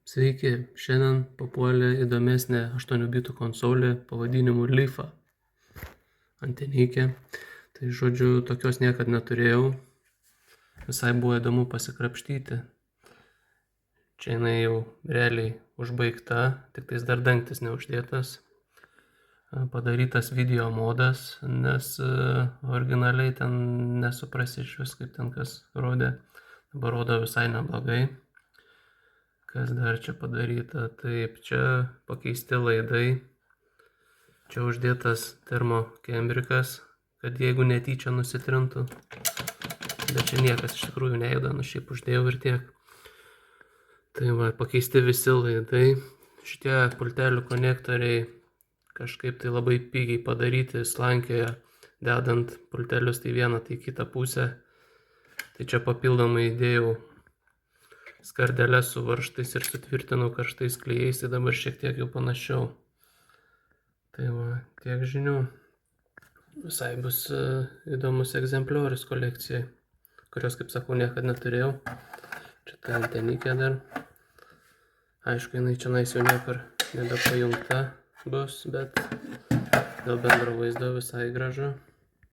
Sveiki, šiandien papuolė įdomesnė 8 bitų konsolė pavadinimu Lifa antenykė. Tai žodžiu, tokios niekad neturėjau. Visai buvo įdomu pasikrapštyti. Čia jinai jau realiai užbaigta, tik tais dar dangtis neuždėtas. Padarytas video modas, nes originaliai ten nesuprasi iš vis, kaip ten kas rodė. Dabar rodo visai neblogai. Kas dar čia padaryta? Taip, čia pakeisti laidai. Čia uždėtas termokembrikas, kad jeigu netyčia nusitrintų. Bet čia niekas iš tikrųjų nejuda, šiaip uždėjau ir tiek. Tai va, pakeisti visi laidai. Šitie pultelių konektoriai kažkaip tai labai pigiai padaryti, slankioje dedant pultelius tai vieną, tai kitą pusę. Tai čia papildomai įdėjau skardeles su varžtais ir sutvirtinau karštais klijais, tai dabar šiek tiek jau panašiau. Tai va, tiek žinių. Visai bus įdomus egzempliorius kolekcijai, kurios, kaip sakau, niekada neturėjau. Čia ta antenykė dar. Aišku, jinai čia jau niekur nebepajungta bus, bet dėl bendro vaizdo visai gražu.